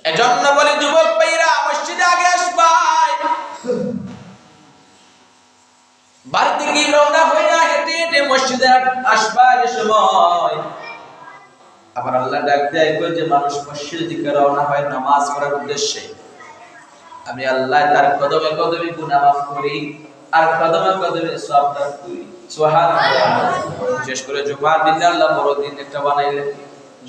এজন্য বলে যুবক ভাইরা মসজিদে আগে আসবাই, বাড়ি থেকে রওনা হইয়া হেঁটে হেঁটে মসজিদে আসবার সময় আবার আল্লাহ ডাক দেয় যে মানুষ মসজিদের দিকে রওনা হয় নামাজ পড়ার উদ্দেশ্যে। আমি আল্লাহ তার কদমে কদমে গুনাহ মাফ করি আর কদমে কদমে সওয়াব দান করি। সুবহানাল্লাহ। বিশেষ করে জুমার দিন আল্লাহ বড় দিন একটা বানাইলেন।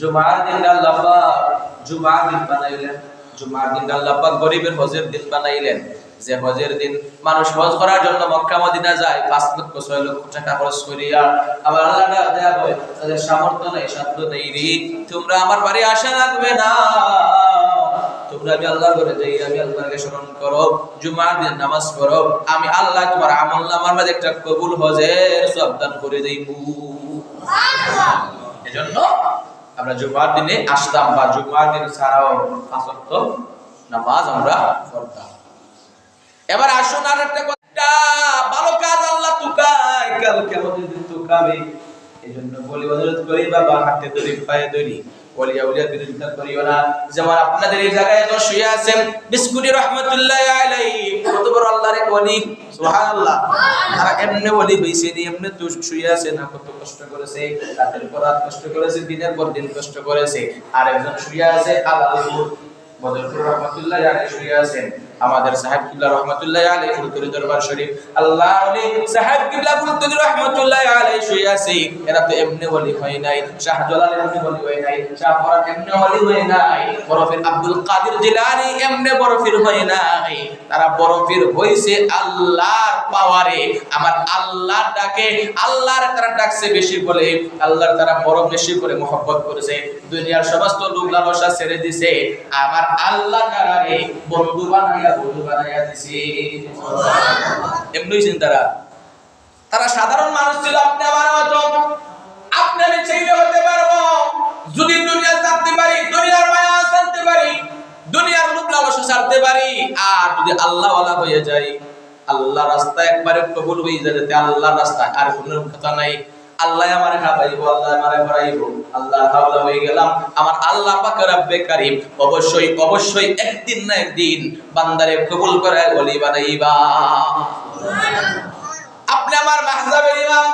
জুমার দিন আল্লাহ পাক জুমার দিন বানাইলেন। জুমার দিন আল্লাহ পাক গরিবের হজের দিন বানাইলেন। যে হজের দিন মানুষ হজ করার জন্য মক্কা মদিনা যায় 5 লক্ষ 6 লক্ষ টাকা খরচ করিয়া, আবার আল্লাহ দেয়া হয় তাদের সামর্থ্য নেই, সাধ্য নেই, তোমরা আমার বাড়ি আসা লাগবে না, তোমরা আমি আল্লাহর ঘরে যাই, আমি আল্লাহকে স্মরণ করো, জুমার দিন নামাজ পড়ো, আমি আল্লাহ তোমার আমলনামার মধ্যে একটা কবুল হজের সওয়াব দান করে দেব। সুবহানাল্লাহ। এজন্য আমরা জুমার দিনে আসতাম বা জুমার দিন ছাড়াও 5 ওয়াক্ত নামাজ আমরা পড়তাম। এবার আসুন আর একটা কথা, ভালো কাজ আল্লাহ তুকায়, কাল কিয়ামতের দিন তুকাবে। এজন্য বলি অনুরোধ করি বাবা, হাতে ধরি পায়ে ধরি, ওলিয়া ওলিয়া বিরোধিতা করিও না। যেমন আপনাদের এই জায়গায় তো শুয়ে আছেন বিস্কুটি রহমাতুল্লাহ আলাইহি, কত বড় আল্লাহর এক ওলি, সুবহানাল্লাহ। তারা এমনি ওলি হইছে নি, এমনি তো শুয়ে আছে না, কত কষ্ট করেছে, রাতের পর রাত কষ্ট করেছে, দিনের পর দিন কষ্ট করেছে। আর একজন শুয়ে আছে আলালপুর বদরপুর রহমাতুল্লাহ আলাইহি শুয়ে আছেন আমাদের সাহেব কিবলা রহমাতুল্লাহ আলাইহি ফুলতুরি দরবার শরীফ, আল্লাহর ওলি সাহেব কিবলা ফুলতুরি রহমাতুল্লাহ আলাইহি শুয়ে আছে। এরা তো এমনি ওলি হয় নাই, শাহ জালাল এমনি ওলি হয় নাই, শাহ ফরাত এমনি ওলি হয় নাই, বরফির আব্দুল কাদের জিলানী এমনি বরফির হয় নাই। তারা বরফির হইছে আল্লাহর পাওয়ারে, আমার আল্লাহর ডাকে, আল্লাহর তারা ডাকছে বেশি বলে, আল্লাহর তারা বড় বেশি করে মহব্বত করেছে, দুনিয়ার সমস্ত লোভ লালসা ছেড়ে দিছে, আমার আল্লাহ তাআলারে বন্ধু বানাইয়া দিছে। সুবহানাল্লাহ। এমনি চিন্তারা, তারা সাধারণ মানুষ ছিল, আপনি আমার মতো, আপনি আমি চাইলে হতে পারবো যদি দুনিয়া ছাড়তে পারি, দুনিয়ার মায়া ছাড়তে পারি, দুনিয়ার লোভ লালসা ছাড়তে পারি। আর যদি আল্লাহ ওয়ালা হয়ে যাই, আল্লাহ রাস্তা একবারে কবুল হয়ে যাবে, আল্লাহর রাস্তা আর কোনো কথা নাই। আল্লাহ আমারে খাওয়াইবো, আল্লাহ আমারে পড়াইবো, আল্লাহ হাওলা হয়ে গেলাম, আমার আল্লাহ পাক রব্বে কারীম অবশ্যই অবশ্যই একদিন না একদিন বান্দারে কবুল করে ওলি বানাইবা। সুবহানাল্লাহ। আপনি আমার মাহজাবের ইমাম,